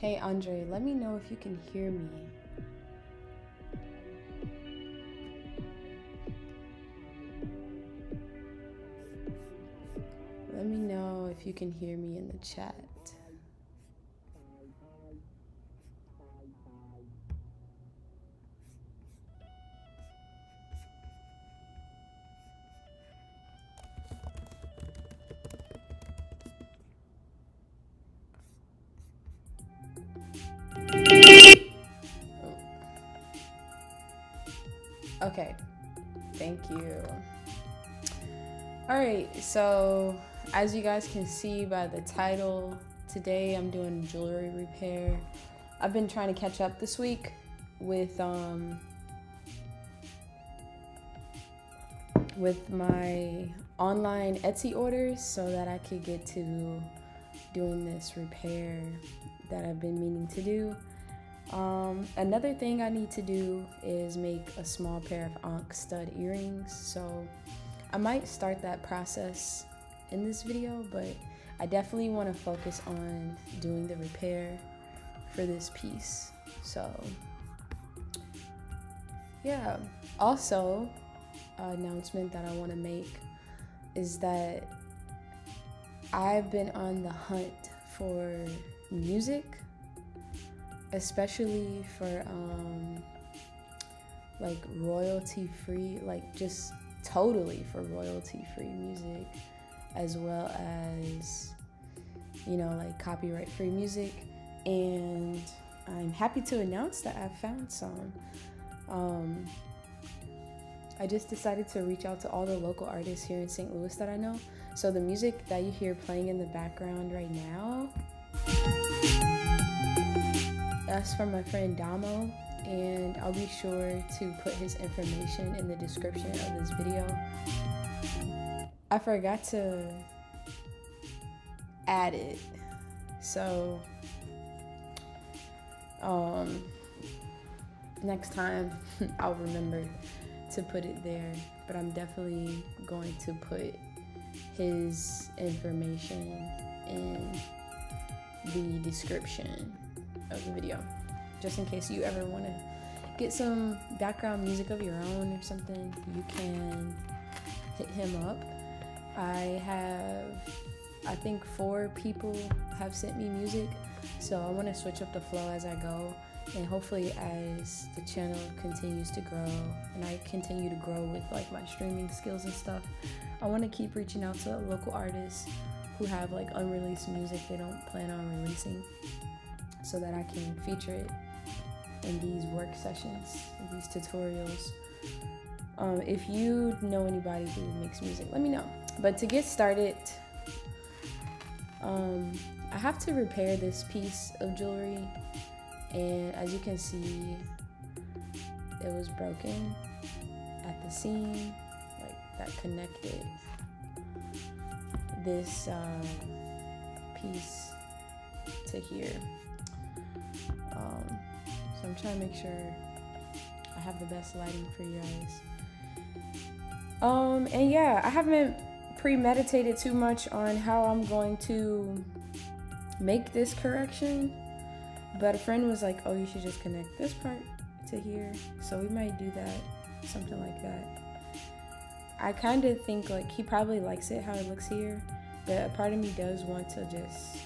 Hey Andre, let me know if you can hear me. Let me know if you can hear me in the chat. Okay, thank you. All right, so as you guys can see by the title, today I'm doing jewelry repair. I've been trying to catch up this week with my online Etsy orders so that I could get to doing this repair that I've been meaning to do. Another thing I need to do is make a small pair of Ankh stud earrings, so I might start that process in this video, but I definitely want to focus on doing the repair for this piece. So yeah, also an announcement that I want to make is that I've been on the hunt for music, especially for like royalty free, like just totally for royalty free music, as well as, you know, like copyright free music. And I'm happy to announce that I've found some. I just decided to reach out to all the local artists here in St. Louis that I know. So the music that you hear playing in the background right now, that's from my friend Damo, and I'll be sure to put his information in the description of this video. I forgot to add it, so next time I'll remember to put it there, but I'm definitely going to put his information in the description of the video, just in case you ever want to get some background music of your own or something. You can hit him up. I think 4 people have sent me music, so I want to switch up the flow as I go, and hopefully as the channel continues to grow and I continue to grow with like my streaming skills and stuff, I want to keep reaching out to local artists who have like unreleased music they don't plan on releasing, so that I can feature it in these work sessions, these tutorials. If you know anybody who makes music, let me know. But to get started, I have to repair this piece of jewelry, and as you can see, it was broken at the seam, like that connected this piece to here. So I'm trying to make sure I have the best lighting for you guys. And yeah, I haven't premeditated too much on how I'm going to make this correction, but a friend was like, oh, you should just connect this part to here. So we might do that, something like that. I kind of think like he probably likes it how it looks here, but a part of me does want to just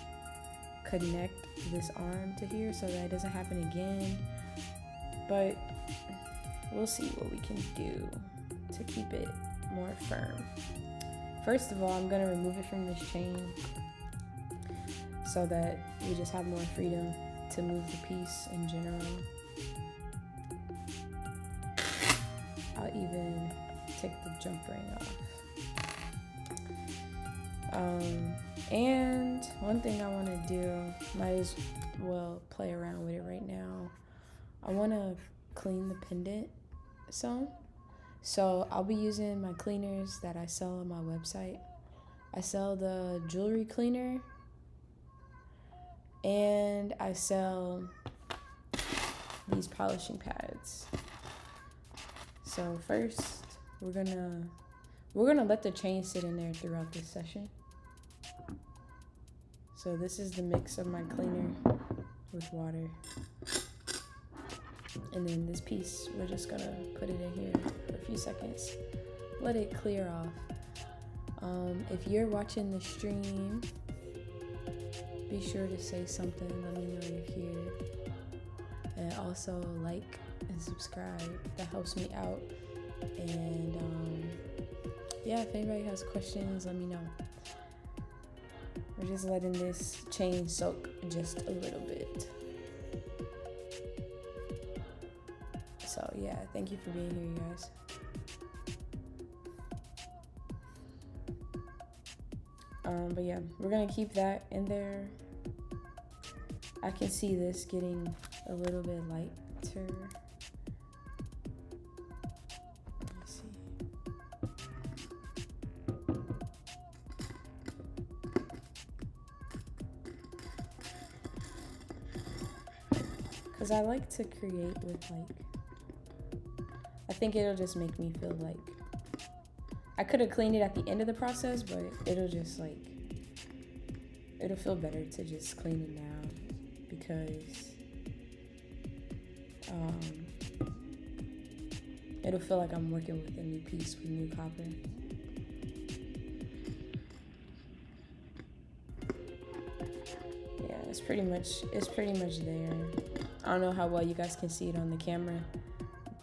connect this arm to here so that it doesn't happen again, but we'll see what we can do to keep it more firm. First of all, I'm going to remove it from this chain so that we just have more freedom to move the piece in general. I'll even take the jump ring off. And one thing I want to do, might as well play around with it right now. I want to clean the pendant some. So I'll be using my cleaners that I sell on my website. I sell the jewelry cleaner, and I sell these polishing pads. So first, we're gonna let the chain sit in there throughout this session. So this is the mix of my cleaner. with water. And then this piece, we're just gonna put it in here for a few seconds. Let it clear off. If you're watching the stream, be sure to say something. Let me know you're here. And also like and subscribe. That helps me out. And yeah, if anybody has questions, let me know. We're just letting this chain soak just a little bit. So yeah, thank you for being here, you guys. But yeah, we're gonna keep that in there. I can see this getting a little bit lighter. Let me see. Cause I like to create with I think it'll just make me feel like I could have cleaned it at the end of the process, but it'll just it'll feel better to just clean it now because it'll feel like I'm working with a new piece with new copper. Yeah, it's pretty much there. I don't know how well you guys can see it on the camera,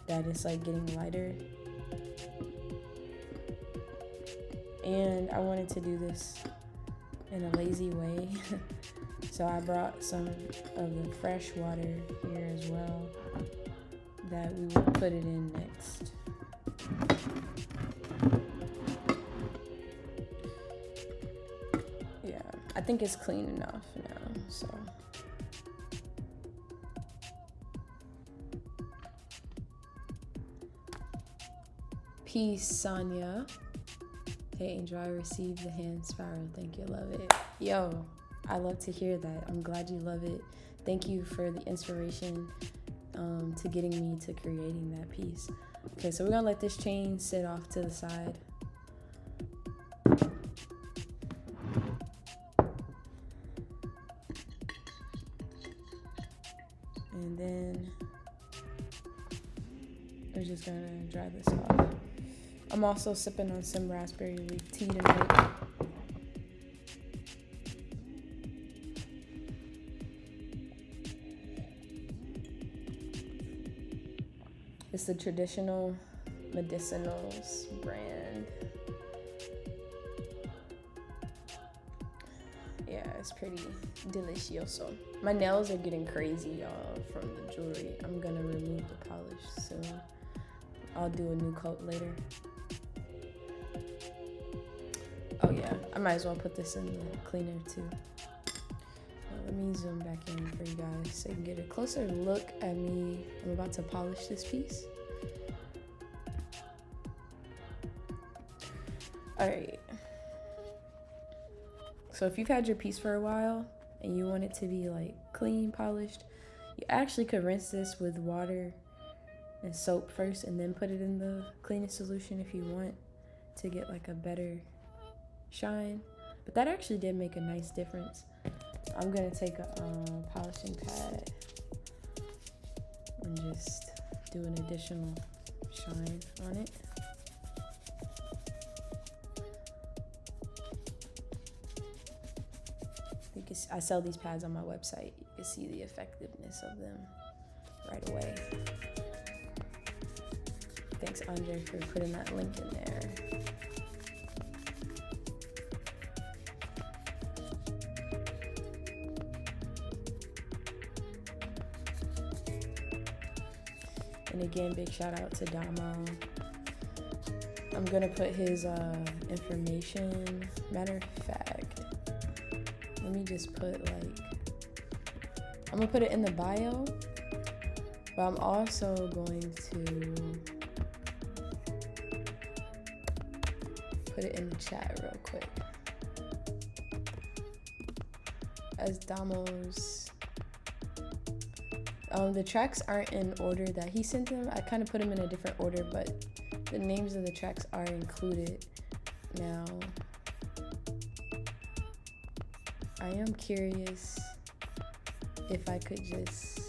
that it's getting lighter. And I wanted to do this in a lazy way. So I brought some of the fresh water here as well that we will put it in next. Yeah, I think it's clean enough now, so. Peace, Sonia. Hey, Angel, I received the hand spiral. Thank you, love it. Yo, I love to hear that. I'm glad you love it. Thank you for the inspiration to getting me to creating that piece. Okay, so we're gonna let this chain sit off to the side. And then we're just gonna dry this off. I'm also sipping on some raspberry leaf tea tonight. It's the traditional medicinals brand. Yeah, it's pretty delicioso. My nails are getting crazy, y'all, from the jewelry. I'm gonna remove the polish soon. I'll do a new coat later. Oh yeah, I might as well put this in the cleaner too. Let me zoom back in for you guys so you can get a closer look at me. I'm about to polish this piece. All right. So if you've had your piece for a while and you want it to be clean, polished, you actually could rinse this with water and soap first and then put it in the cleaning solution if you want to get a better shine. But that actually did make a nice difference. I'm gonna take a polishing pad and just do an additional shine on it. I sell these pads on my website. You can see the effectiveness of them right away. Thanks, Andre, for putting that link in there. And again, big shout out to Damo. I'm gonna put his information. Matter of fact, let me just put I'm gonna put it in the bio, but I'm also going to put it in the chat real quick. As Damo's, the tracks aren't in order that he sent them. I kind of put them in a different order, but the names of the tracks are included. Now, I am curious if I could just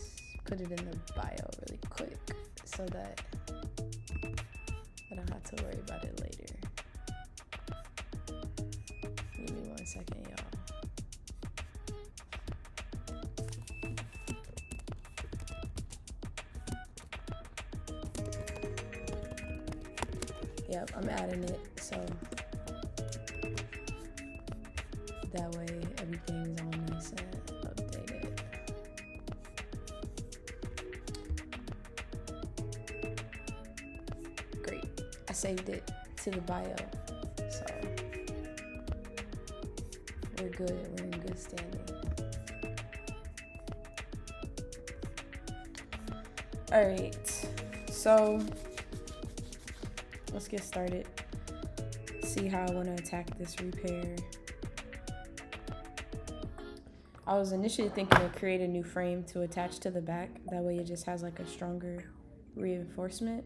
put it in the bio really quick so that I don't have to worry about it later. Give me 1 second, y'all. Yep, I'm adding it, so that way everything's all nice and updated. Great, I saved it to the bio, so we're good, we're in good standing. All right, so let's get started. See how I want to attack this repair. I was initially thinking to create a new frame to attach to the back. That way it just has like a stronger reinforcement.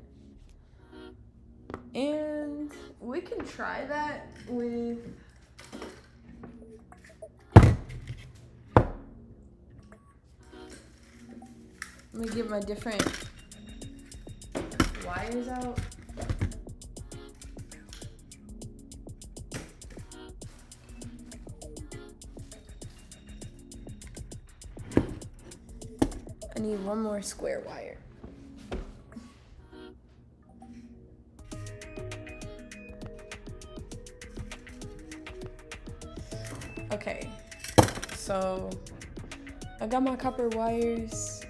And we can try that with let me get my different wires out. I need one more square wire. Okay, so I got my copper wires.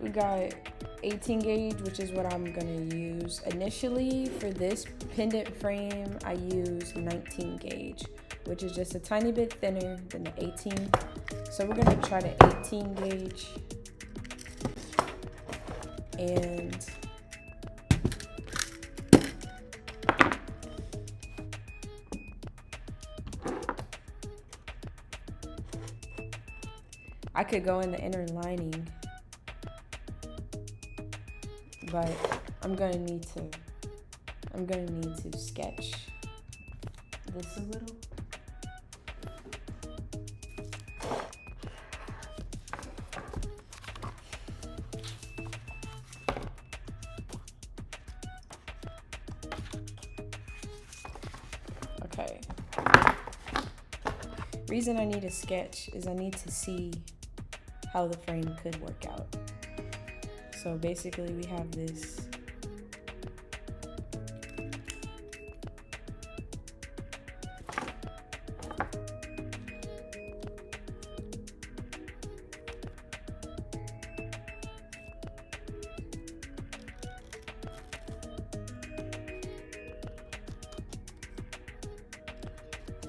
We got 18 gauge, which is what I'm gonna use. Initially for this pendant frame, I use 19 gauge, which is just a tiny bit thinner than the 18. So we're gonna try the 18 gauge. And I could go in the inner lining, but I'm gonna need to sketch this a little. Okay. Reason I need a sketch is I need to see how the frame could work out. So basically we have this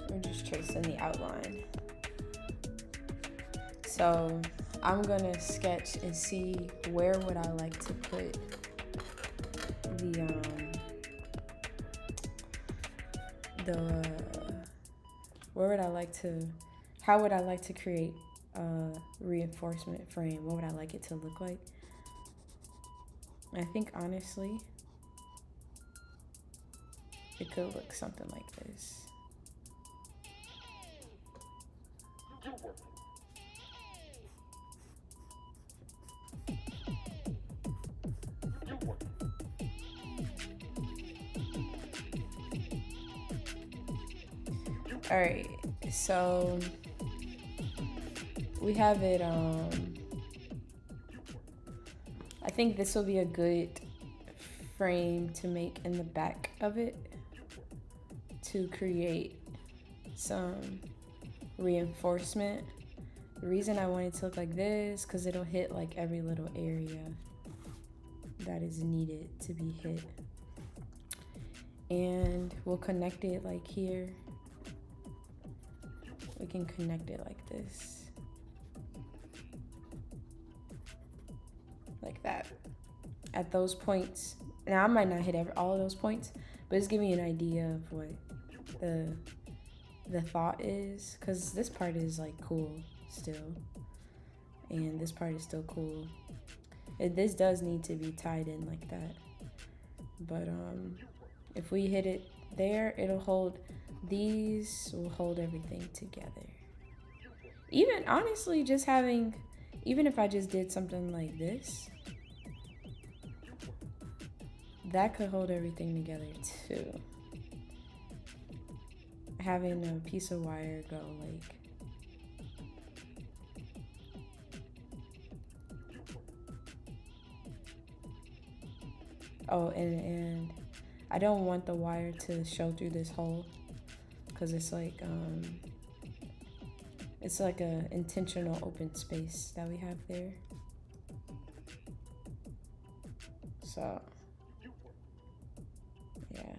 we're just tracing the outline. So I'm gonna sketch and see where would I like to put how would I like to create a reinforcement frame? What would I like it to look like? I think honestly, it could look something like this. All right, so we have it, I think this will be a good frame to make in the back of it to create some reinforcement. The reason I want it to look like this, because it'll hit like every little area that is needed to be hit. And we'll connect it like here. We can connect it like this. Like that. At those points. Now I might not hit all of those points, but it's giving you an idea of what the thought is. Because this part is like cool still. And this part is still cool. This does need to be tied in like that. But if we hit it there. It'll hold, these will hold everything together. Even honestly, just having, even if I just did something like this, that could hold everything together too. Having a piece of wire go like, oh, and I don't want the wire to show through this hole, because it's like a intentional open space that we have there. So yeah.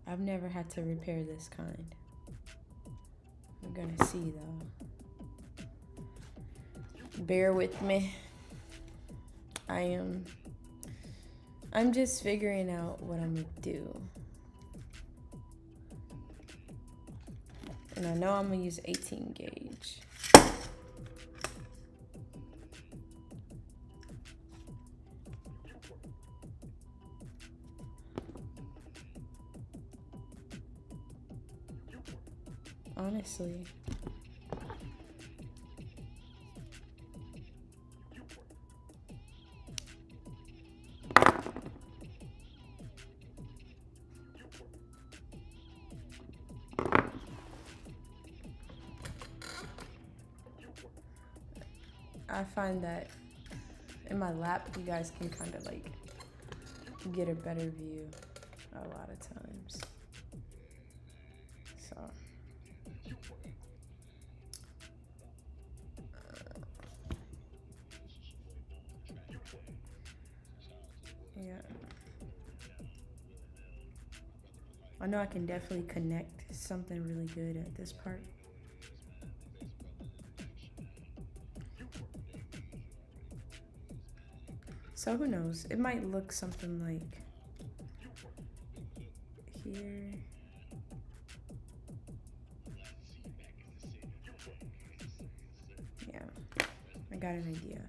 I've never had to repair this kind. We're gonna see though. Bear with me. I'm just figuring out what I'm gonna do. And I know I'm gonna use 18 gauge. Honestly, I find that in my lap, you guys can kind of like get a better view a lot of times. So. Yeah. I know I can definitely connect something really good at this part. So who knows? It might look something like here. Yeah, I got an idea.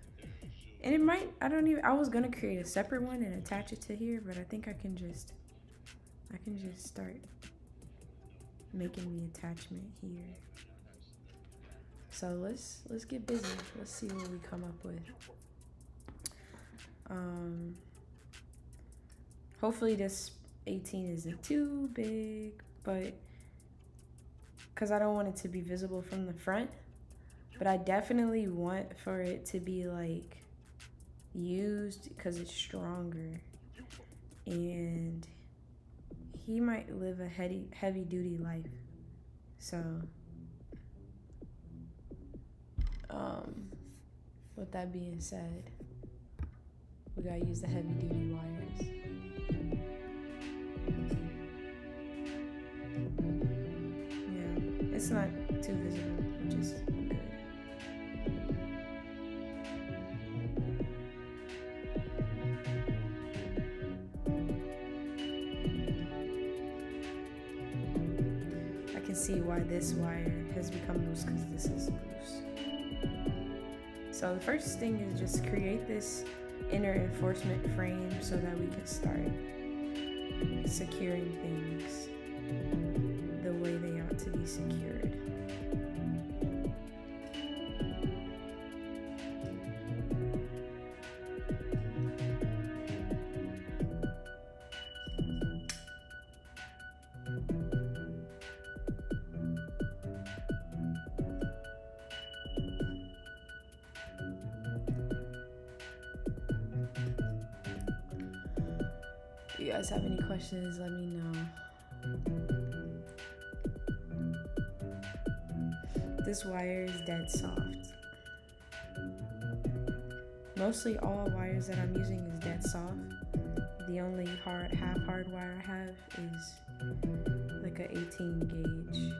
And it might, I was gonna create a separate one and attach it to here, but I think I can just start making the attachment here. So let's get busy. Let's see what we come up with. Hopefully this 18 isn't too big, but because I don't want it to be visible from the front, but I definitely want for it to be like used because it's stronger, and he might live a heavy duty life. So with that being said, we gotta use the heavy duty wires. Yeah, it's not too visible, which is good. I can see why this wire has become loose, because this is loose. So the first thing is just create this inner enforcement frame so that we can start securing things the way they ought to be secured. If you guys have any questions, let me know. This wire is dead soft. Mostly all wires that I'm using is dead soft. The only half hard wire I have is like a 18 gauge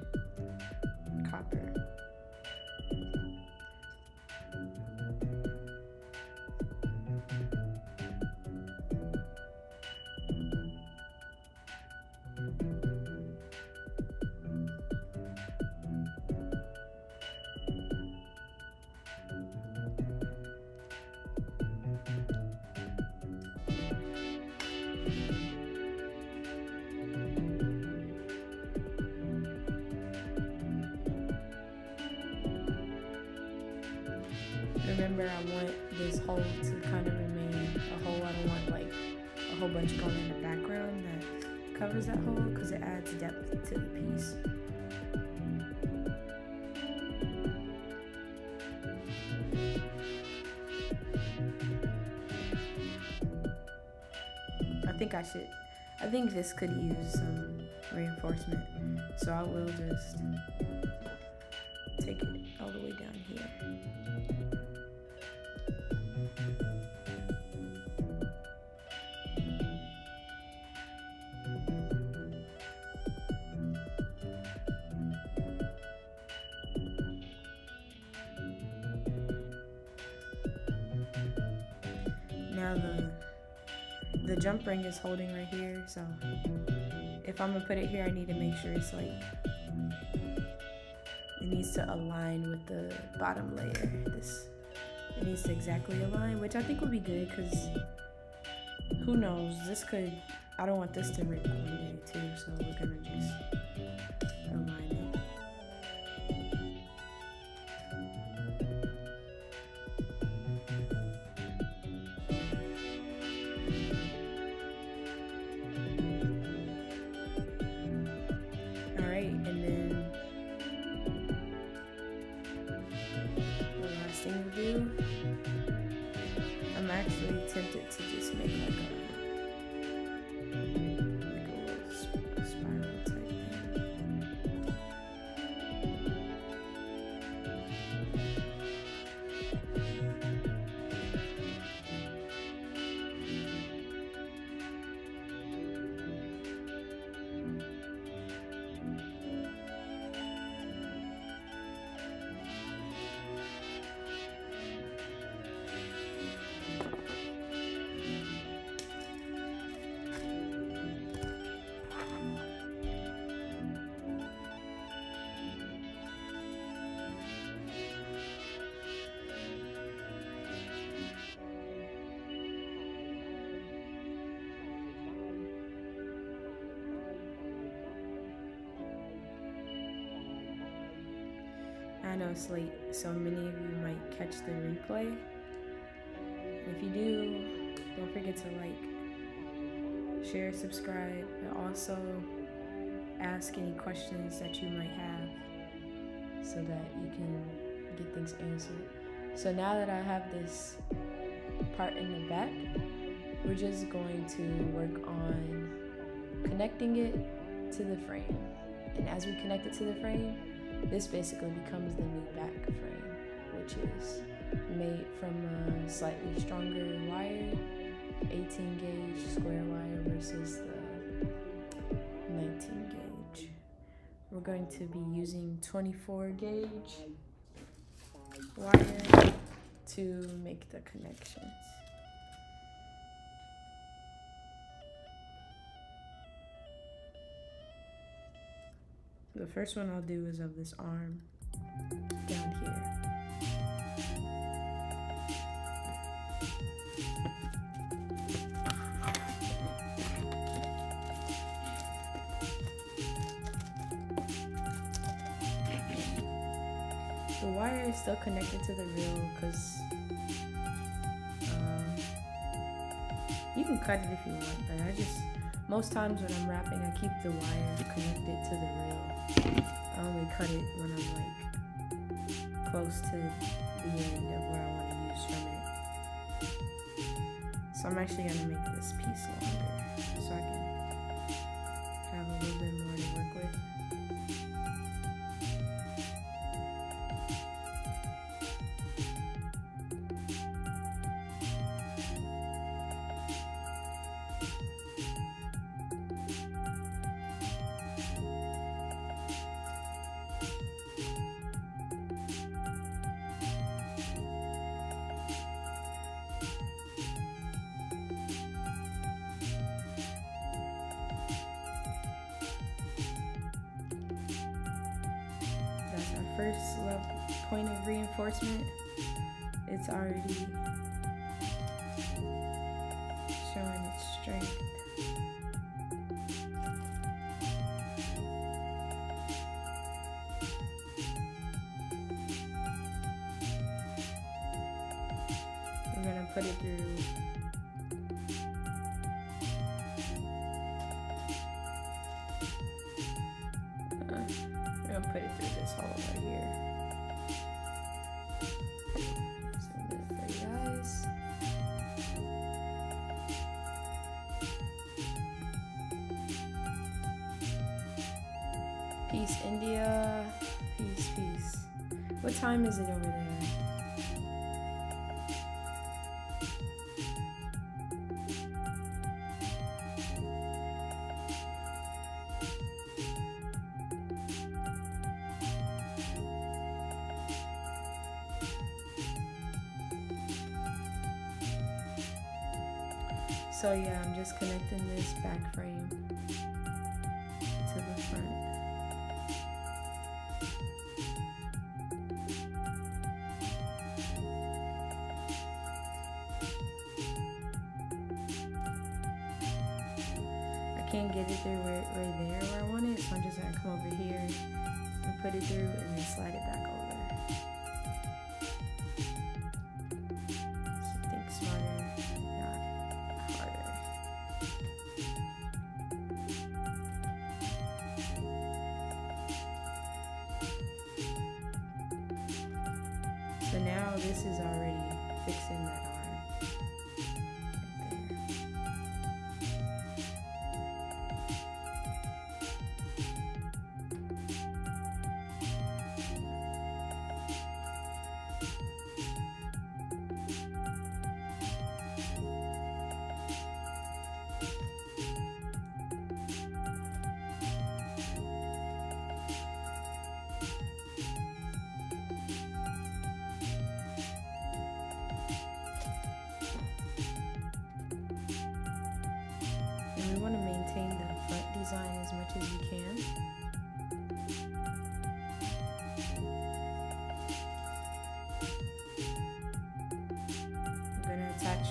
copper. remember, I want this hole to kind of remain a hole. I don't want like a whole bunch going in the background that covers that hole, because it adds depth to the piece. I think this could use some reinforcement, so I will just take it all the way down here. Now the jump ring is holding right here, so if I'm gonna put it here, I need to make sure it's like, it needs to align with the bottom layer. It needs to exactly align, which I think would be good, because who knows, I don't want this to rip one day too, so we're gonna just align it. And then the last thing to do, I'm actually tempted to just make like a little spiral type thing. I know it's late, so many of you might catch the replay. If you do, don't forget to like, share, subscribe, and also ask any questions that you might have so that you can get things answered. So now that I have this part in the back, we're just going to work on connecting it to the frame. And as we connect it to the frame, this basically becomes the new back frame, which is made from a slightly stronger wire, 18 gauge square wire versus the 19 gauge. We're going to be using 24 gauge wire to make the connections. The first one I'll do is of this arm down here. The wire is still connected to the reel because you can cut it if you want, but most times when I'm wrapping, I keep the wire connected to the reel. I only cut it when I'm like close to the end of where I want to use from it. So I'm actually going to make this piece longer so I can have a little bit more to work with. First point of reinforcement, it's already showing its strength. I'm gonna put it through. I'm gonna put it through this hole right here. Zoom in for you guys. Peace, India. Peace, peace. What time is it over there? So yeah, I'm just connecting this back frame to the front. I can't get it through right there where I want it, so I'm just gonna come over here and put it through and then slide it back over. So think smarter, not harder. So now this is already fixing that arm. And we want to maintain the front design as much as we can. I'm going to attach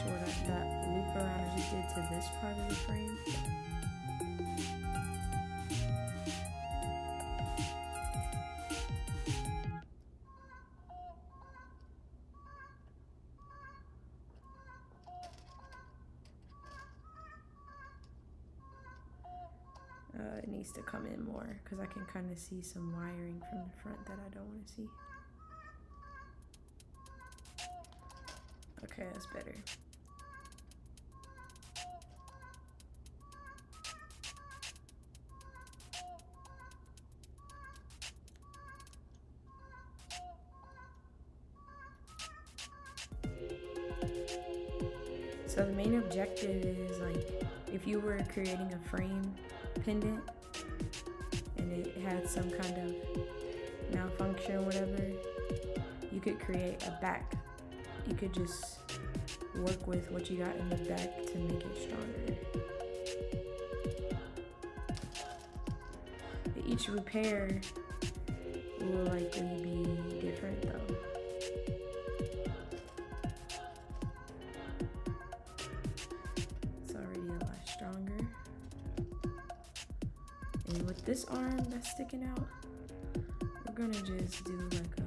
that loop around as we did to this part of the frame. It needs to come in more because I can kind of see some wiring from the front that I don't want to see. Okay, that's better. So the main objective is, like, if you were creating a frame pendant and it had some kind of malfunction or whatever, you could create a back. You could just work with what you got in the back to make it stronger. Each repair will likely be different though. It's already a lot stronger. And with this arm that's sticking out, we're gonna just do like a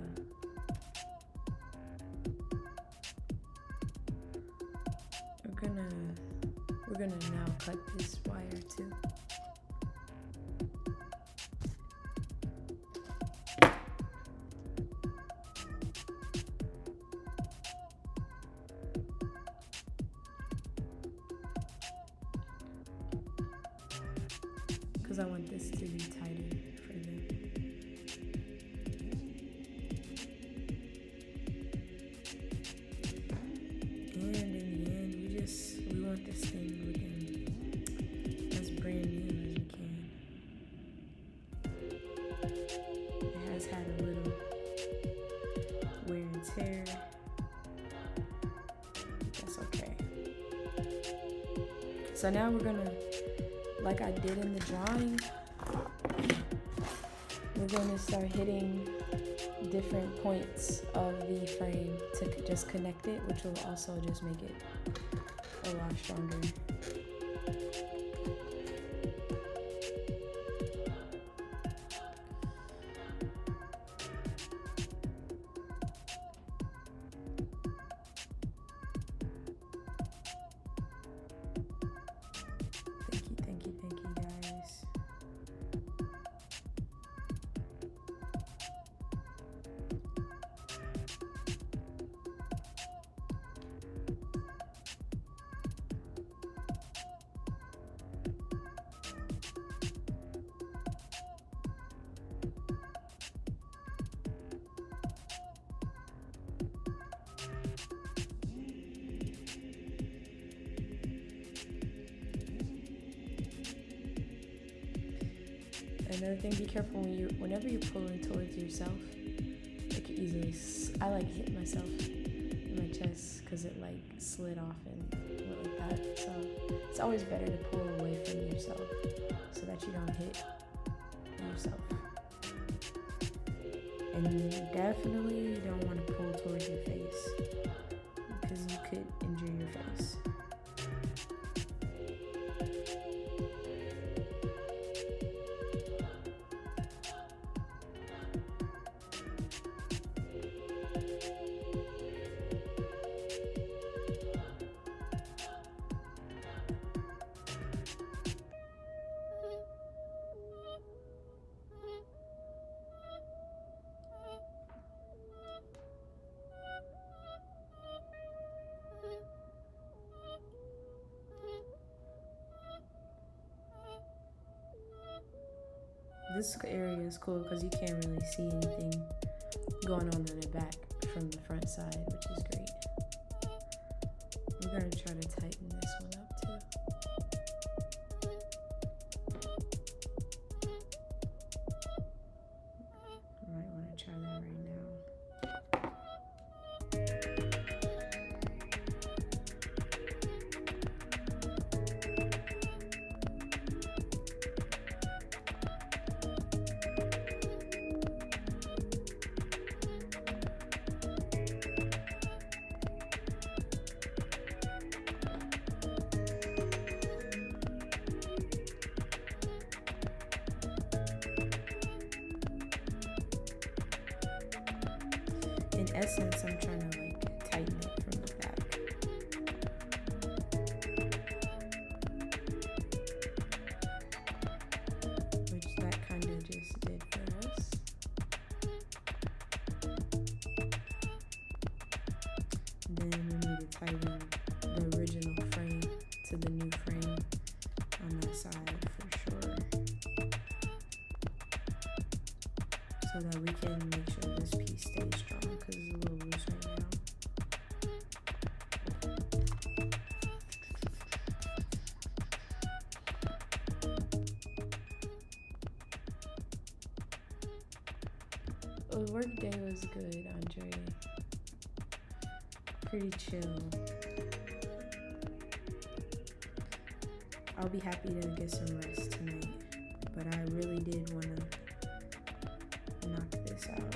we're gonna now cut this wire too. Because I want this to be tighter for them. And in the end, we want this thing looking as brand new as we can. It has had a little wear and tear. That's okay. So now we're gonna, like I did in the drawing, we're going to start hitting different points of the frame to just connect it, which will also just make it a lot stronger. Another thing, be careful whenever you're pulling towards yourself. It could easily, I like hit myself in my chest because it like slid off and went like that. So it's always better to pull away from yourself so that you don't hit yourself. And definitely you don't want to pull towards your face because you could injure your face. This area is cool because you can't really see anything going on in the back from the front side, which is great. We're going to try to tighten this one up too. I might want to try that right now. In essence, I'm trying to like tighten it from the back. Which that kind of just did for us. Then we need to tighten the original frame to the new frame on that side for sure. So that we can make sure this piece stays strong because it's a little loose right now. The work day was good, Andre. Pretty chill. I'll be happy to get some rest tonight, but I really did want to knock this out.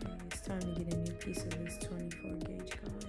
Okay, it's time to get a new piece of this 24 gauge going.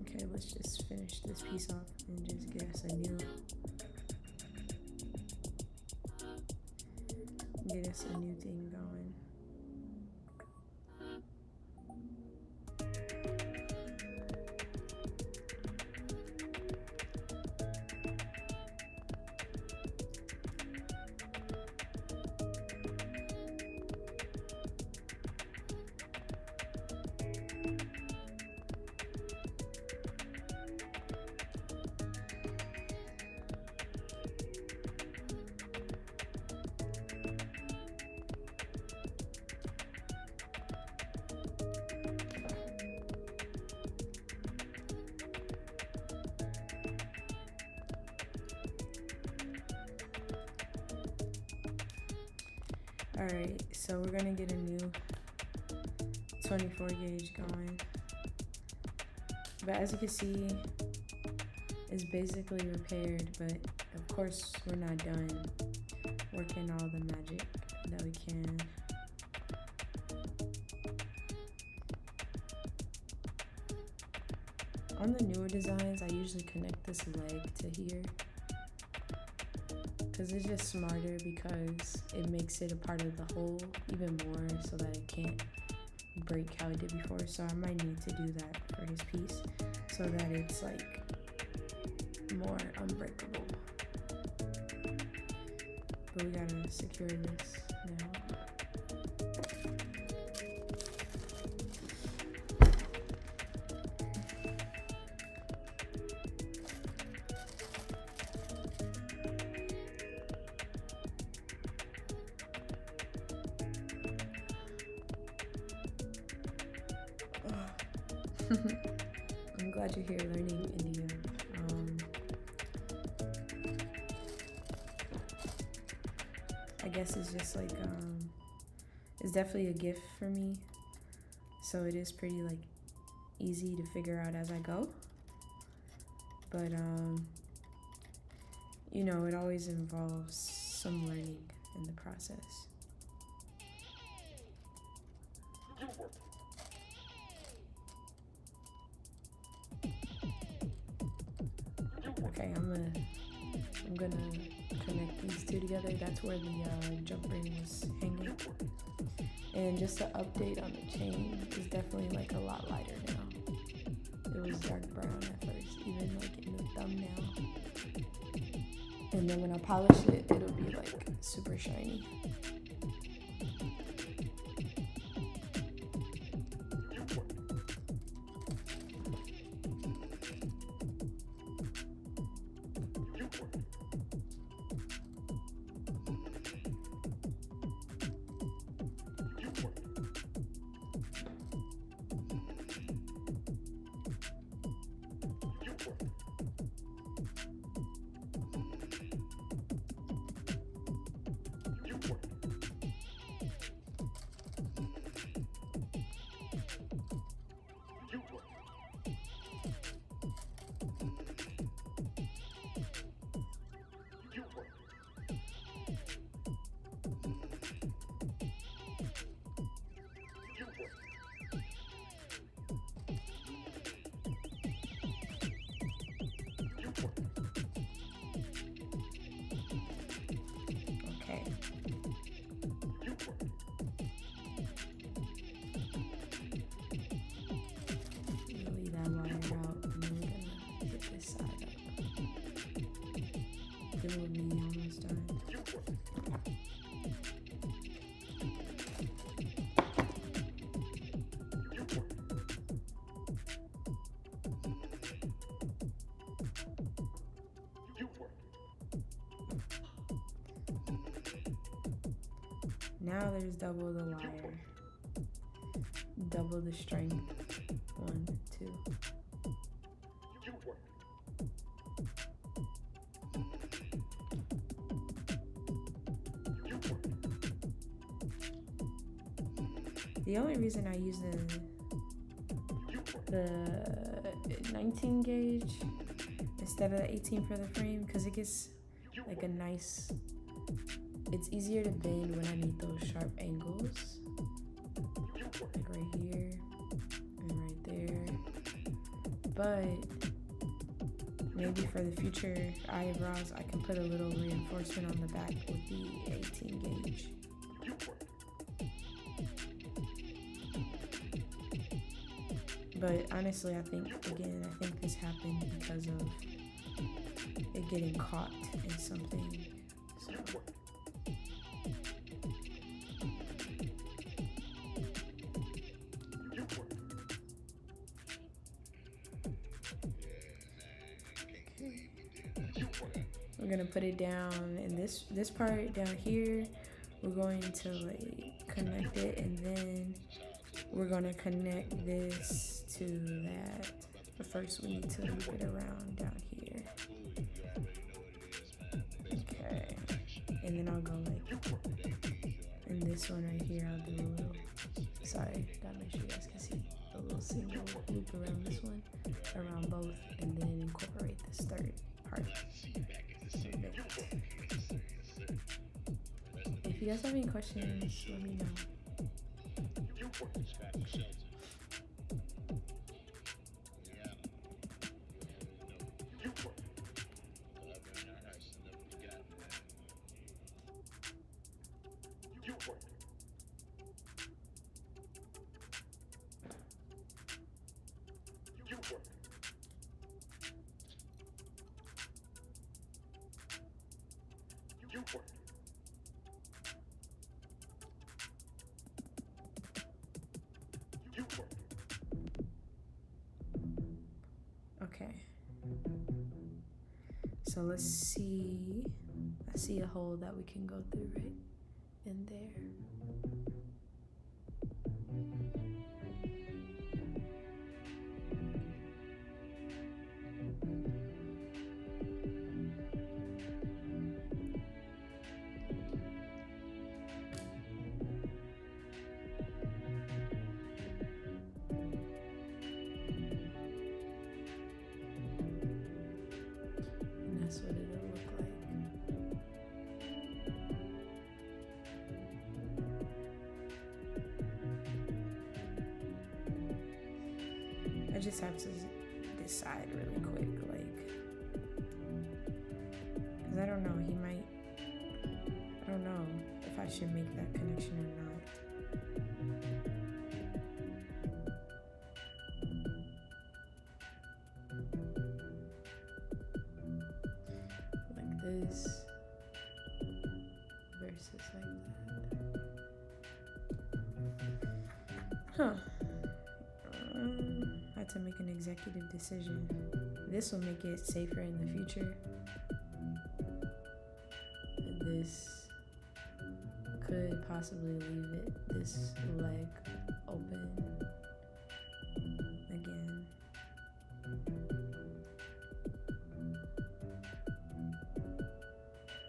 Okay, let's just finish this piece off and just get us a new thing going. Alright, so we're gonna get a new 24 gauge going. But as you can see, it's basically repaired, but of course we're not done working all the magic that we can. On the newer designs, I usually connect this leg to here because it's just smarter, because it makes it a part of the whole even more, so that it can't break how it did before. So I might need to do that for his piece, so that it's like more unbreakable. But we gotta secure this now. I'm glad you're here learning, India. I guess it's just like, it's definitely a gift for me. So it is pretty like easy to figure out as I go. But, you know, it always involves some learning in the process. Okay, I'm gonna connect these two together. That's where the jump ring was hanging. And just to update on the chain, it's definitely like a lot lighter now. It was dark brown at first, even like in the thumbnail. And then when I polish it, it'll be like super shiny. It will be almost done. Now there's double the wire, double the strength. 1, 2. The only reason I use the 19 gauge instead of the 18 for the frame, because it gets like a nice, it's easier to bend when I need those sharp angles, like right here and right there. But maybe for the future eyebrows, I can put a little reinforcement on the back with the 18 gauge. But honestly, I think this happened because of it getting caught in something. So. We're gonna put it down in this part down here. We're going to like connect it, and then we're gonna connect this to that. But first we need to loop it around down here. Okay. And then I'll go like, and this one right here, I'll do a little, sorry, gotta make sure you guys can see, a little single loop around this one, around both, and then incorporate this third part. If you guys have any questions, let me know. Okay. So let's see. I see a hole that we can go through right in there. And that's what it'll look like. I just have to decide really quick, like, because I don't know, I don't know if I should make that connection or not. Like this versus like that. Huh. I had to make an executive decision. This will make it safer in the future. This could possibly leave this leg open again.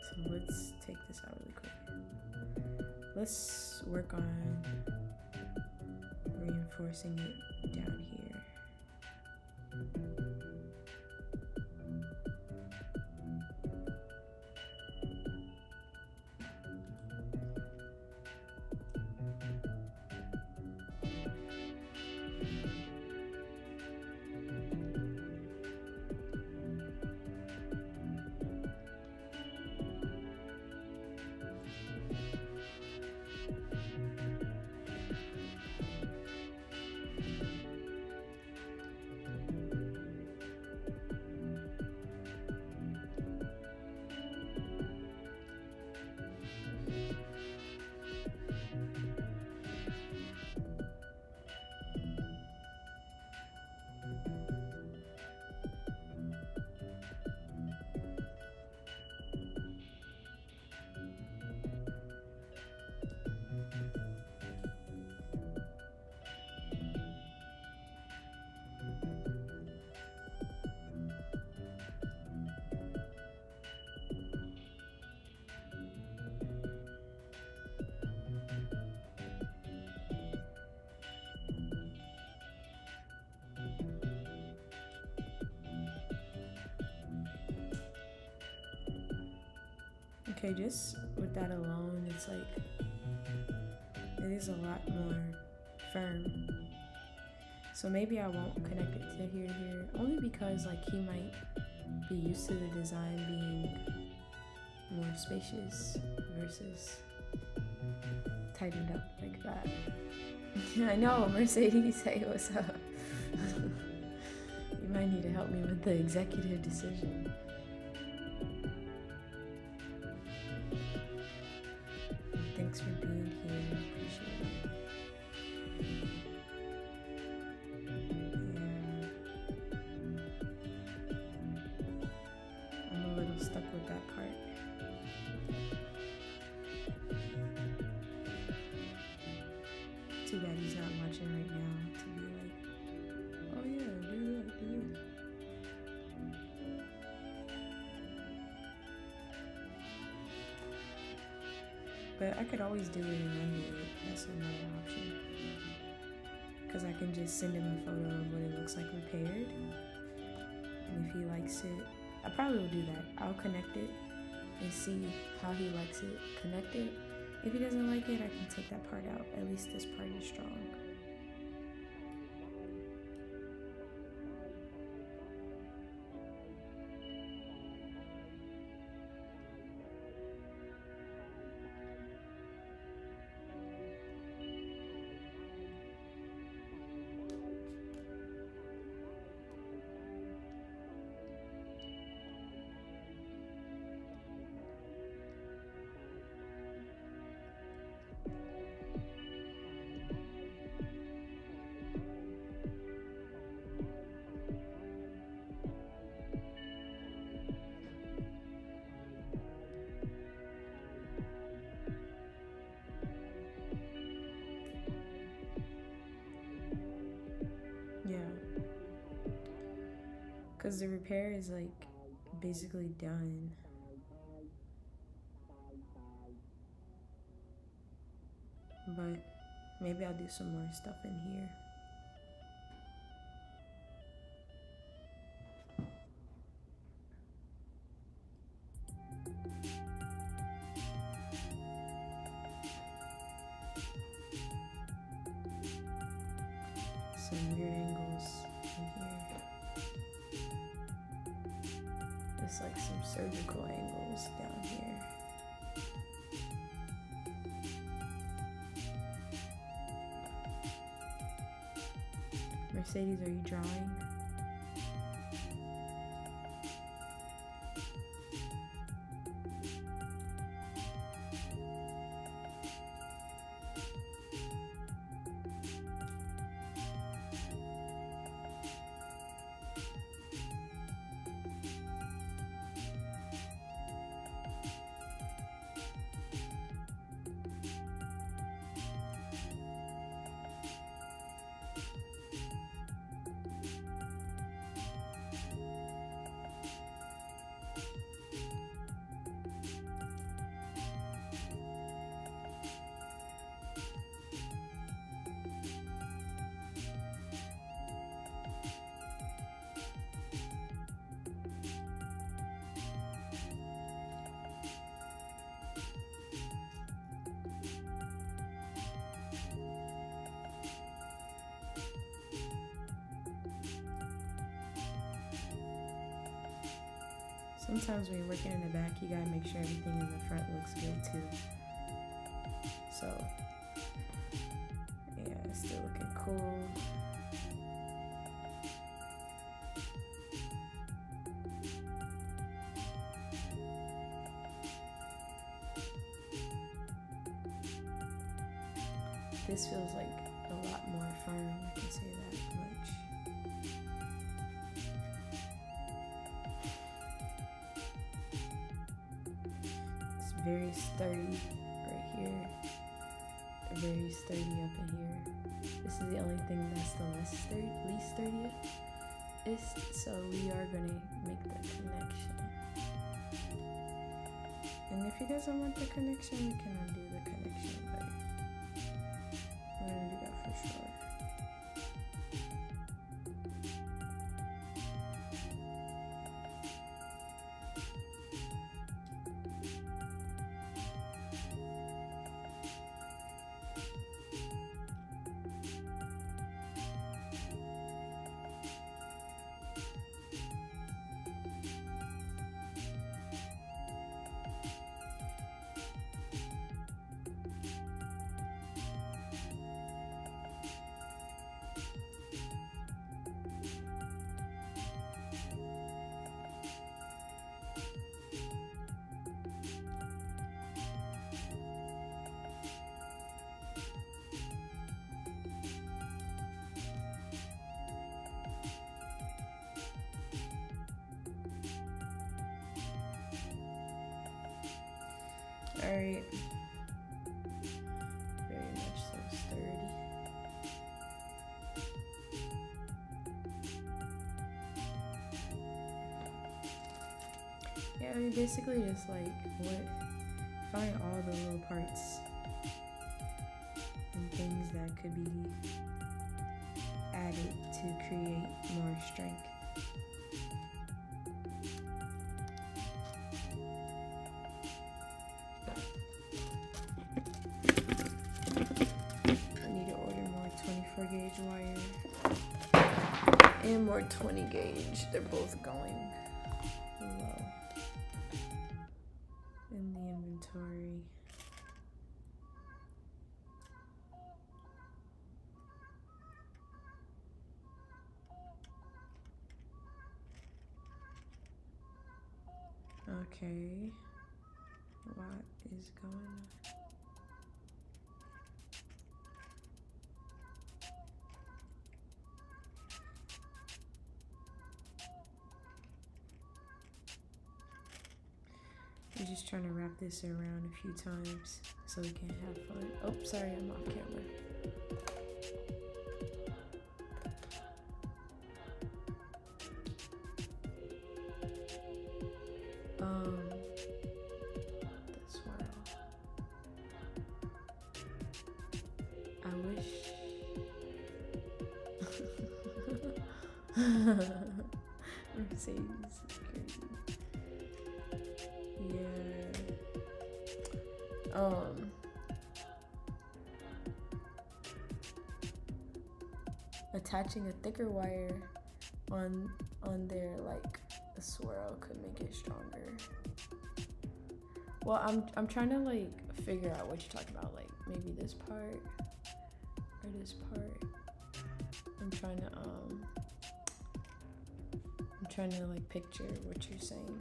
So let's take this out really quick. Let's work on reinforcing it down here. Okay, just with that alone, it's like, it is a lot more firm. So maybe I won't connect it to here to here, only because like he might be used to the design being more spacious versus tightened up like that. I know, Mercedes, hey, what's up? You might need to help me with the executive decision. Thanks for being here, I appreciate it. Yeah. I'm a little stuck with that part. Too bad he's not watching right now to be like, oh yeah, do that, do this. But I could always do it and render it. That's another option. Because I can just send him a photo of what it looks like repaired. And if he likes it, I probably will do that. I'll connect it and see how he likes it. Connect it. If he doesn't like it, I can take that part out. At least this part is strong. Because the repair is like basically done. But maybe I'll do some more stuff in here. Some weird angles in here. There's like some surgical angles down here. Mercedes, are you drawing? Sometimes when you're working in the back, you gotta make sure everything in the front looks good too. So, yeah, it's still looking cool. This feels like a lot more firm, I can say that much. It's very sturdy right here. Very sturdy up in here. This is the only thing that's the least sturdiest. So we are gonna make the connection. And if he doesn't want the connection, we can undo the connection, but we're gonna do that for sure. Alright. Very much so sturdy. Yeah, I mean basically just like find all the little parts and things that could be added to create more strength. Gauge wire and more 20 gauge. They're both going low in the inventory. Okay, what is going on? I'm just trying to wrap this around a few times so we can have fun. Oh, sorry, I'm off camera. Mercedes is crazy. Yeah. Attaching a thicker wire on there, like a swirl, could make it stronger. Well, I'm trying to like figure out what you're talking about, like maybe this part or this part. I'm trying to like picture what you're saying.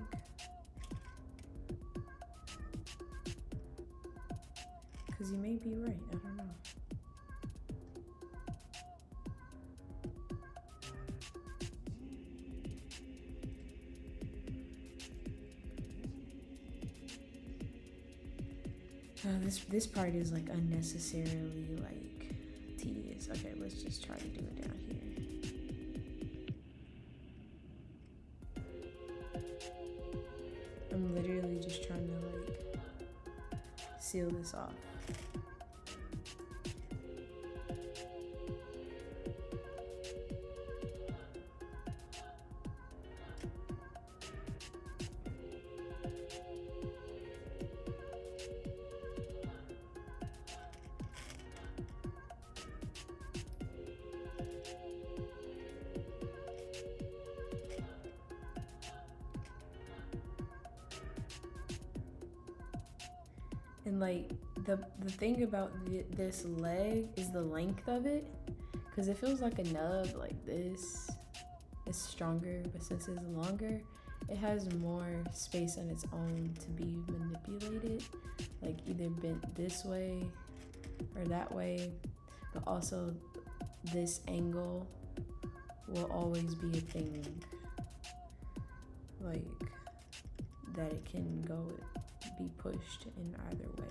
Cause you may be right, I don't know. This part is like unnecessarily like tedious. Okay, let's just try to do it down here. I'm literally just trying to like seal this off. And like the thing about this leg is the length of it, because it feels like a nub like this. It's stronger, but since it's longer, it has more space on its own to be manipulated, like either bent this way or that way, but also this angle will always be a thing, like that it can be pushed in either way.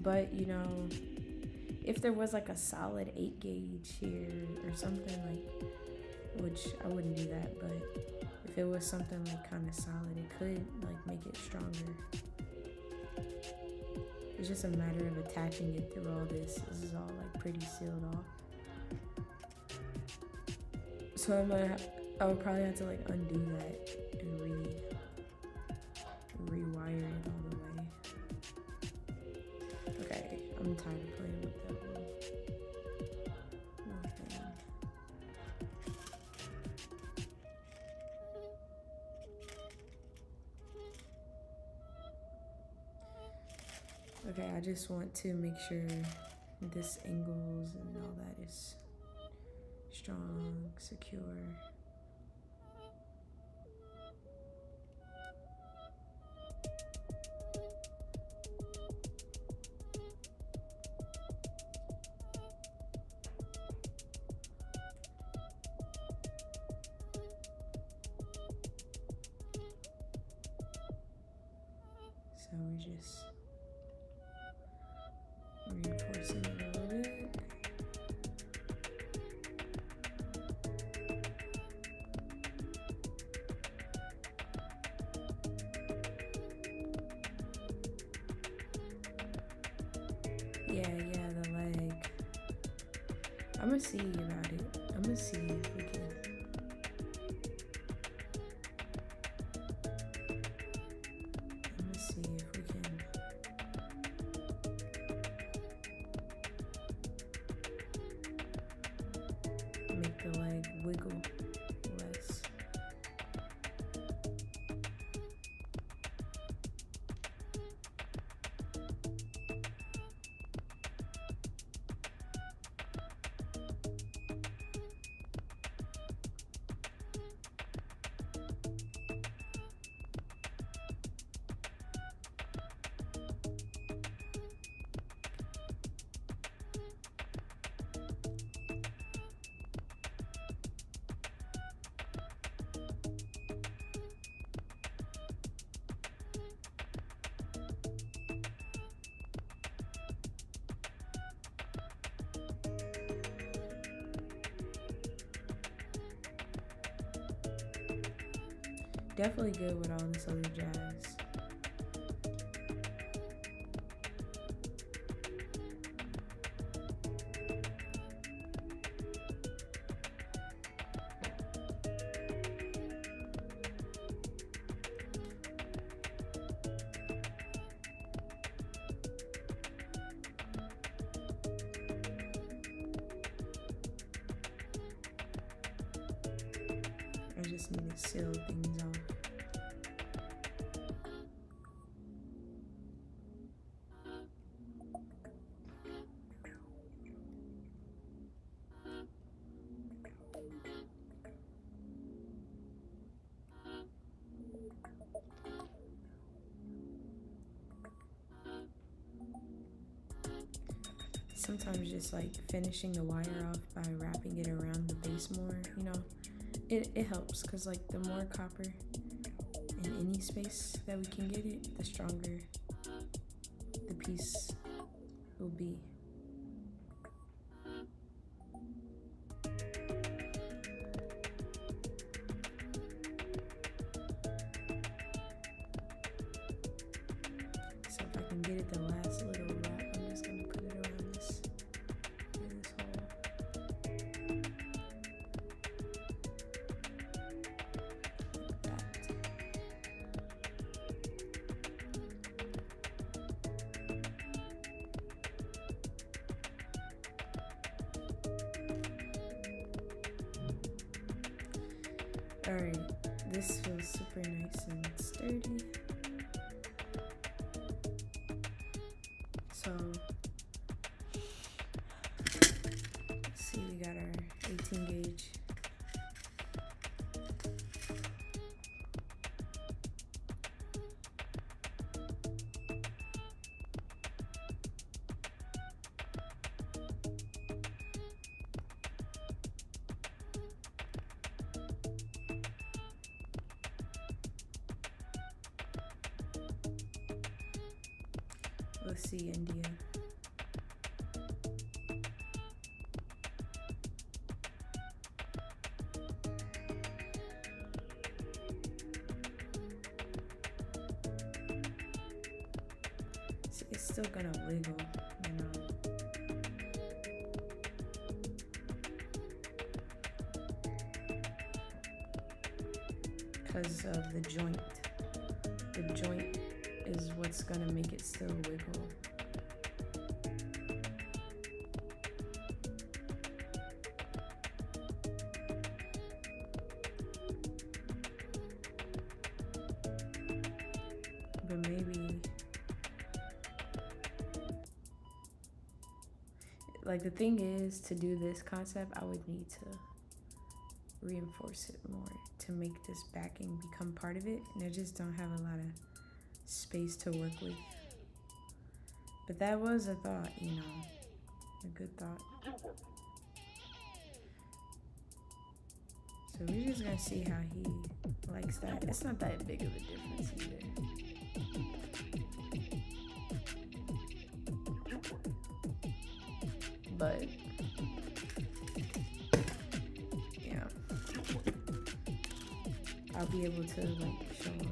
But you know, if there was like a solid 8 gauge here or something, like, which I wouldn't do that, but if it was something like kind of solid, it could like make it stronger. It's just a matter of attaching it through all this. This is all like pretty sealed off. So I would probably have to like undo that and rewire it all the way. Okay, I'm tired of playing with that one. Okay, I just want to make sure this angles and all that is strong, secure. So we're just reinforcing it a little bit. Yeah, the leg. I'm gonna see about it. I'm gonna see if we can. Make the leg wiggle less. definitely good with all this other jazz. I just need to seal things off. Sometimes just like finishing the wire off by wrapping it around the base more, you know, it helps, because like the more copper in any space that we can get it, the stronger the piece will be. So if I can get it the last little wrap, I'm just gonna put it around this hole. Like that. Alright, this feels super nice and sturdy. So, let's see, we got our 18 gauge. Let's see, India. See, it's still gonna wiggle, you know. Because of the joint. The joint is what's gonna make it still wiggle. But maybe, like, the thing is, to do this concept, I would need to reinforce it more to make this backing become part of it, and I just don't have a lot of space to work with. But that was a thought, you know, a good thought. So we're just gonna see how he likes that. It's not that big of a difference either. But yeah, I'll be able to like show him.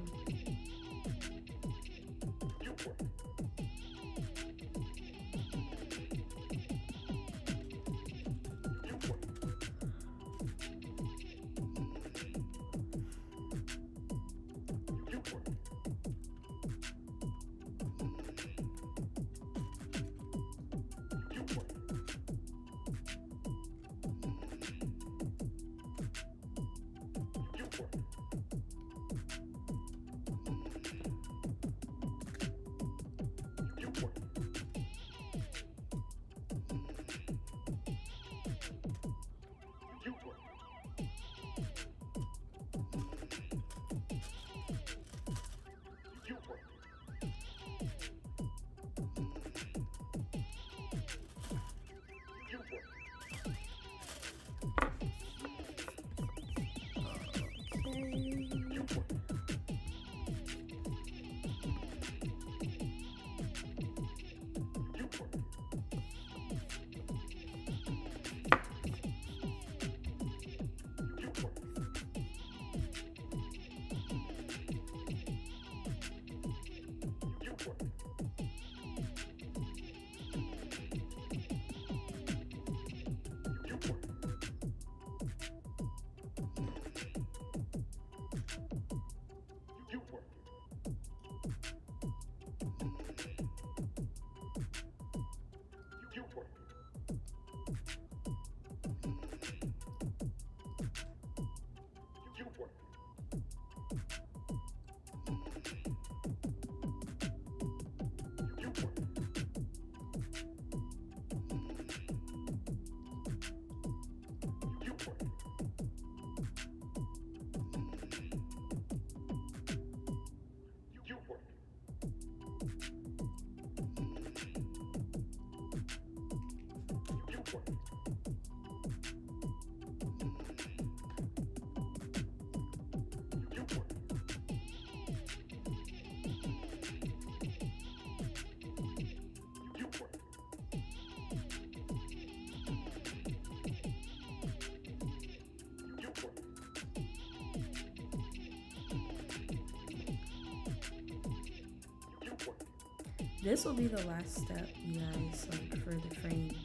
This will be the last step, you guys, like for the frame.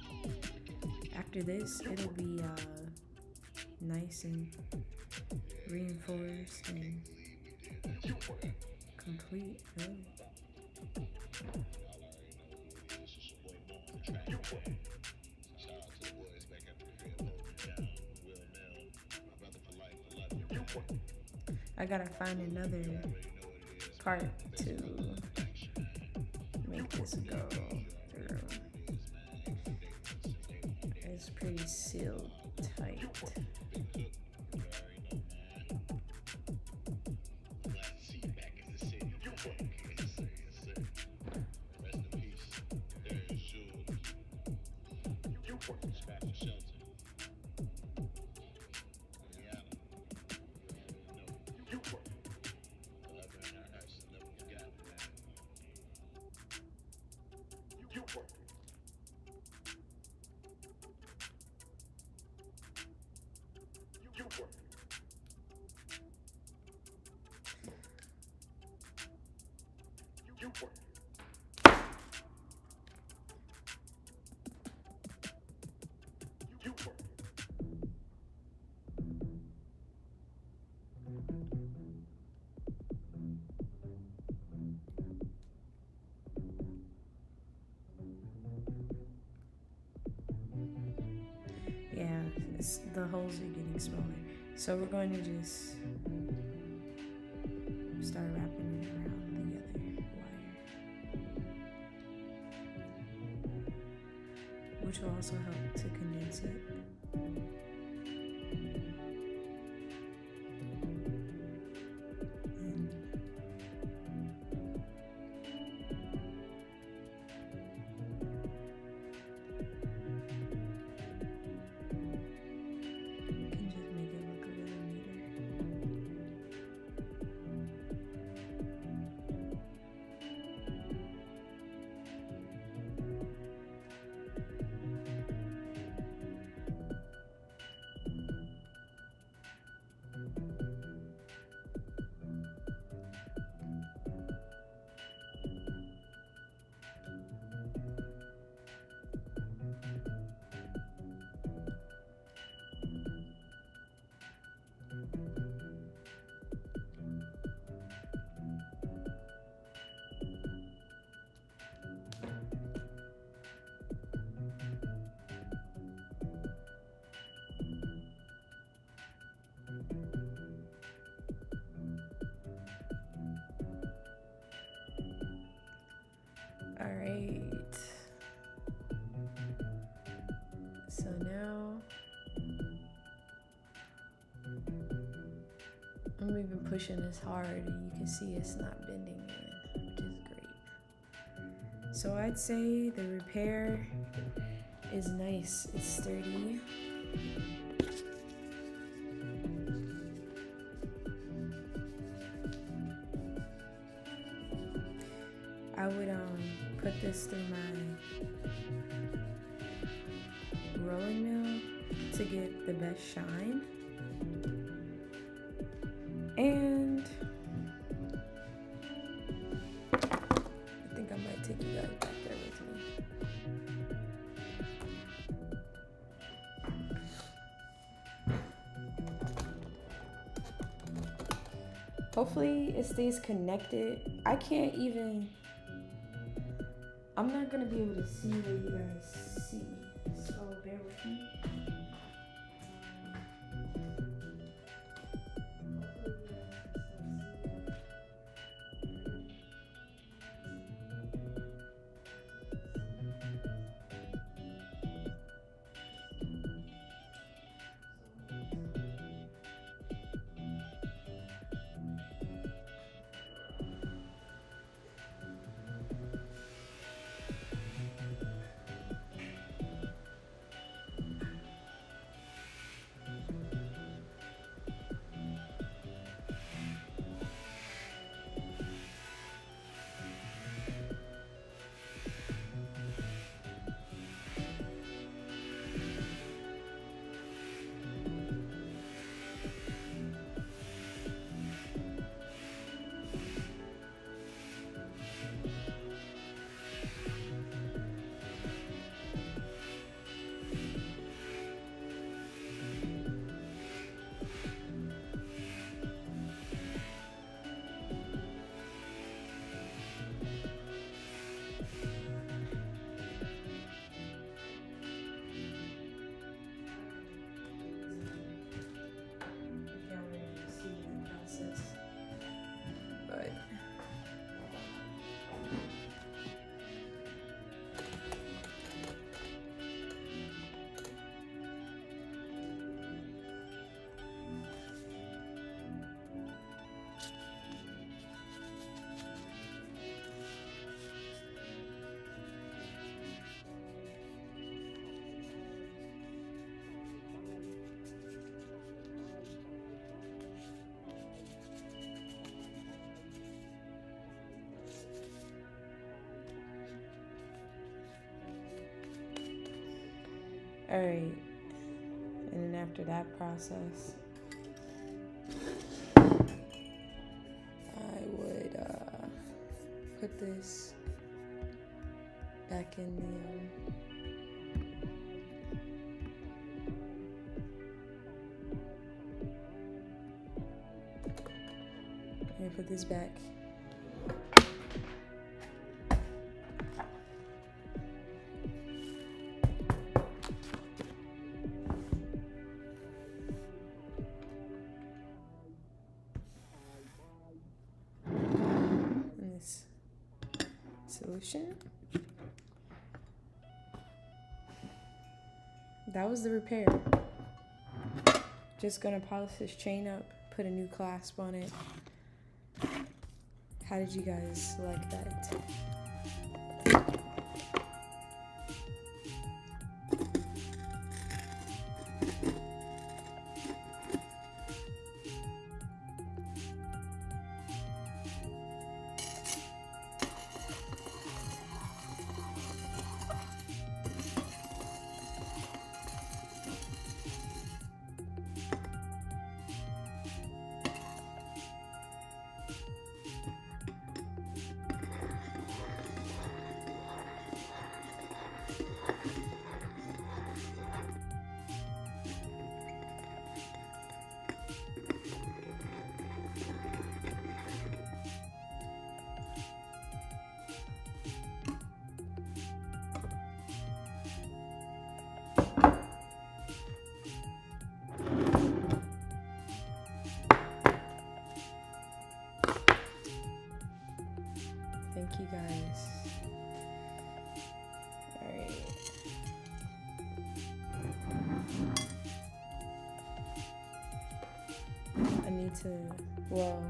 After this, it'll be nice and reinforced and complete, really. I gotta find another part to make this go through. It's pretty sealed tight. Yeah, the holes are getting smaller. So we're going to just start wrapping it around the other wire, which will also help to condense it. Alright, so now we've been pushing this hard and you can see it's not bending in, which is great. So I'd say the repair is nice, it's sturdy. I would put this through my rolling mill to get the best shine. And I think I might take you guys back there with me. Hopefully it stays connected. I'm not gonna be able to see what you guys see, so bear with me. Alright. And then after that process, I would put this back in the and put this back. And this solution. That was the repair. Just gonna polish this chain up, put a new clasp on it. How did you guys like that? Thank you guys. Alright. I need to, well,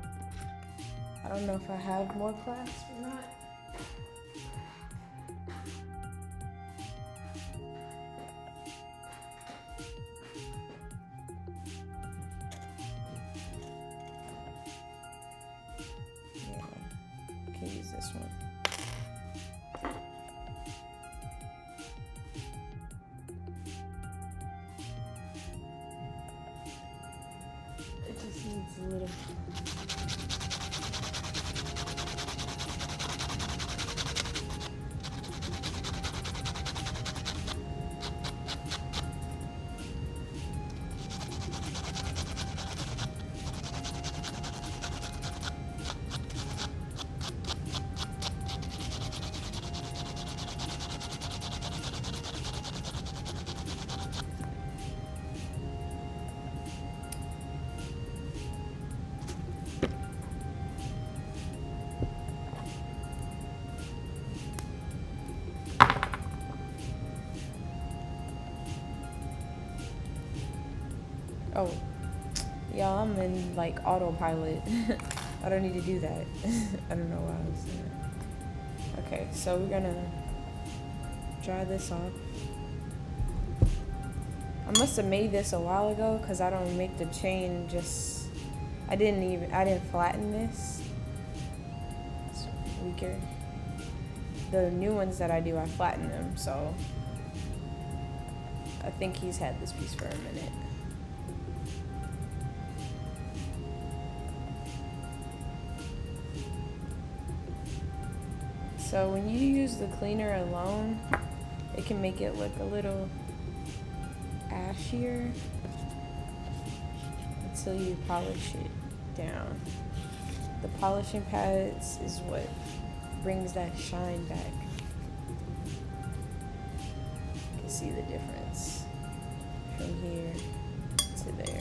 I don't know if I have more clasps or not. Use this one. It just needs a little. Oh, y'all, I'm in like autopilot. I don't need to do that. I don't know why I was doing that. Okay, so we're gonna dry this off. I must have made this a while ago because I don't make the chain just, I didn't flatten this. It's weaker. The new ones that I do, I flatten them, so I think he's had this piece for a minute. So when you use the cleaner alone, it can make it look a little ashier until you polish it down. The polishing pads is what brings that shine back. You can see the difference from here to there.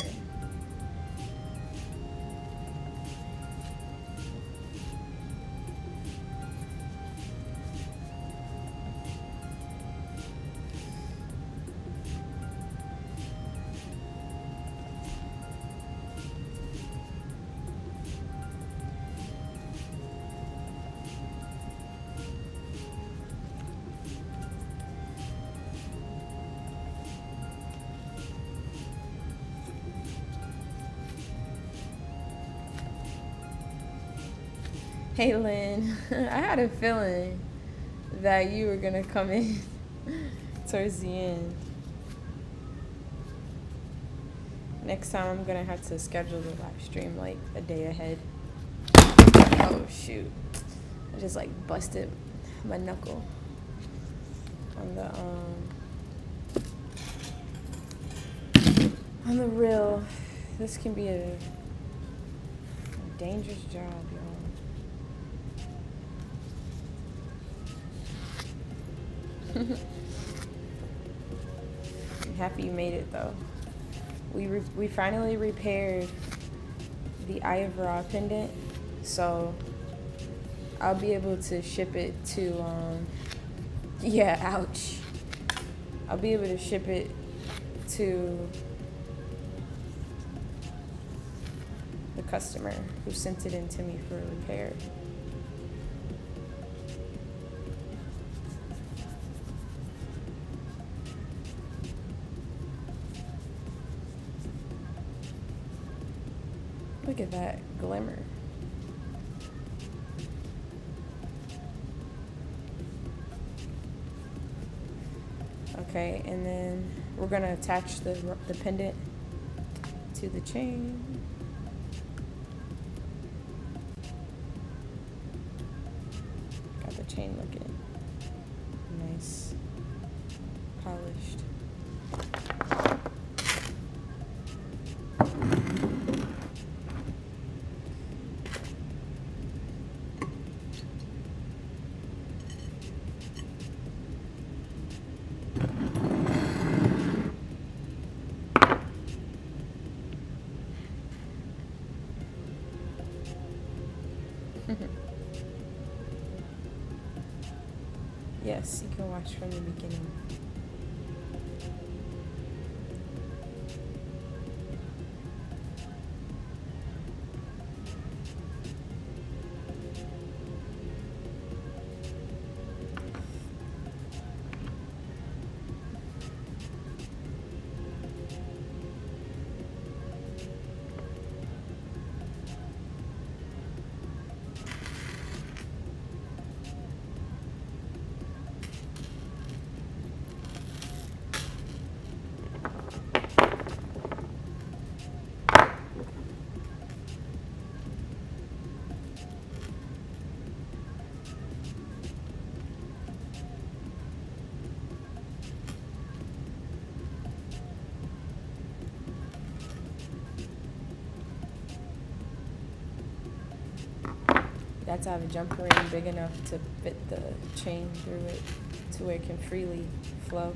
Hey Lynn, I had a feeling that you were gonna come in towards the end. Next time I'm gonna have to schedule the live stream like a day ahead. Oh shoot. I just like busted my knuckle on the reel. This can be a dangerous job, y'all. I'm happy you made it though. We finally repaired the Eye-of-Ra pendant, so I'll be able to ship it to yeah, ouch. I'll be able to ship it to the customer who sent it in to me for repair. Look at that glimmer. Okay, and then we're gonna attach the pendant to the chain. Got the chain looking nice, polished. Yes, you can watch from the beginning. You have to have a jumper ring big enough to fit the chain through it to where it can freely flow.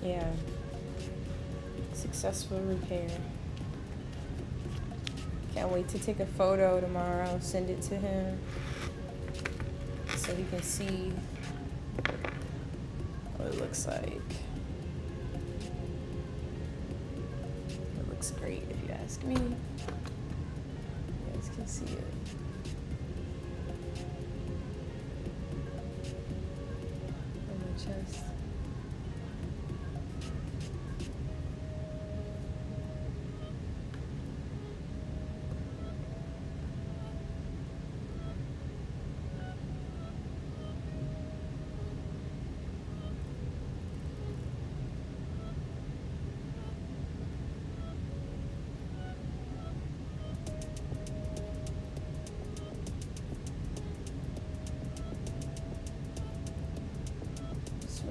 Yeah. Successful repair. Can't wait to take a photo tomorrow, send it to him so he can see what it looks like. It looks great if you ask me. You guys can see it. On my chest.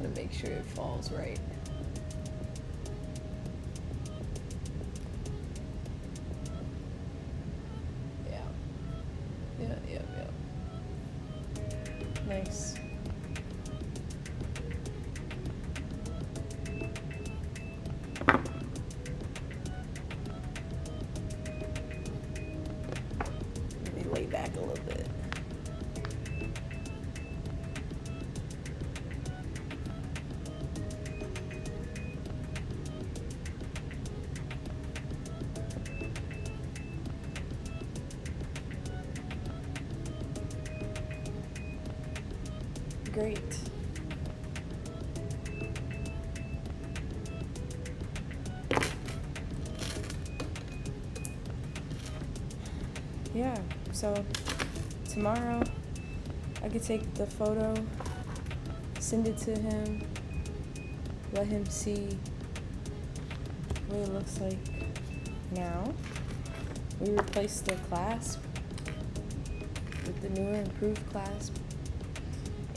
To make sure it falls right. Yeah. Nice. Let me lay back a little bit. Great. yeah, so tomorrow I could take the photo, send it to him, let him see what it looks like now. We replaced the clasp with the newer improved clasp,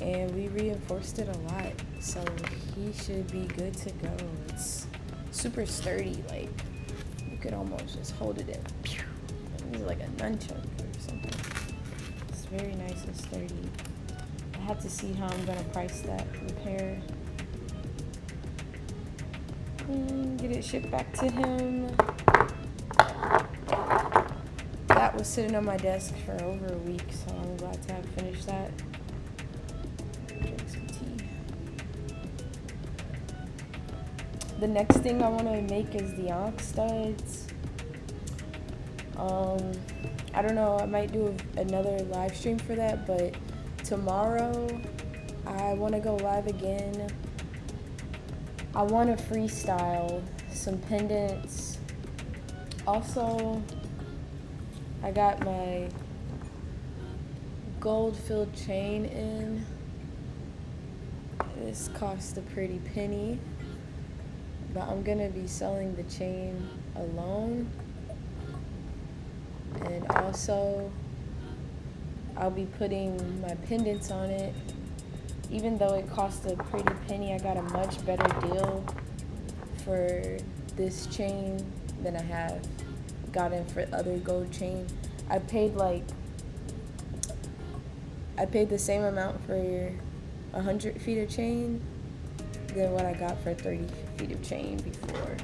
and we reinforced it a lot, so he should be good to go. It's super sturdy, like you could almost just hold it in. It's like a nunchuck or something. It's very nice and sturdy. I have to see how I'm gonna price that repair and get it shipped back to him. That was sitting on my desk for over a week, so I'm glad to have finished that. Drink some tea. The next thing I want to make is the ankh studs. I don't know, I might do another live stream for that, but tomorrow I want to go live again. I want to freestyle some pendants. Also, I got my gold-filled chain in. This cost a pretty penny, but I'm gonna be selling the chain alone. And also, I'll be putting my pendants on it. Even though it cost a pretty penny, I got a much better deal for this chain than I have gotten for other gold chain. I paid the same amount for 100 feet of chain than what I got for 30 feet of chain before.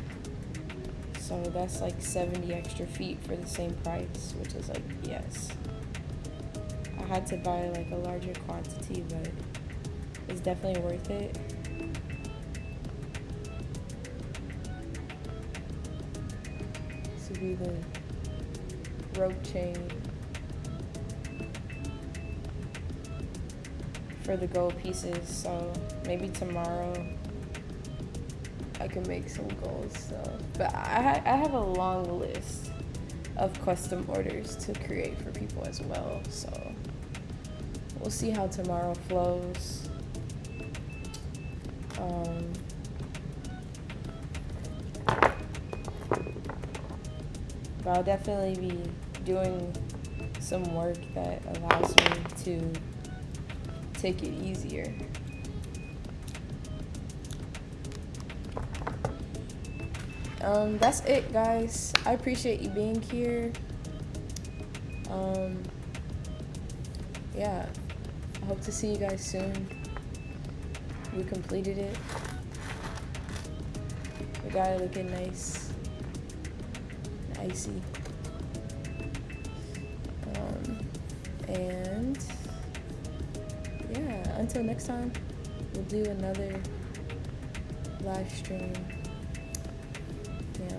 So that's like 70 extra feet for the same price, which is like, yes. I had to buy like a larger quantity, but it's definitely worth it. This will be the rope chain for the gold pieces, so maybe tomorrow I can make some gold stuff. But I have a long list of custom orders to create for people as well, so we'll see how tomorrow flows. But I'll definitely be doing some work that allows me to take it easier. That's it, guys. I appreciate you being here. Yeah, I hope to see you guys soon. We completed it. We got it looking nice and icy. And yeah, until next time, we'll do another live stream. Yeah,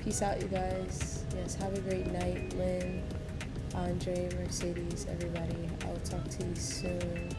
peace out, you guys. Yes, have a great night, Lynn, Andre, Mercedes, everybody. I'll talk to you soon.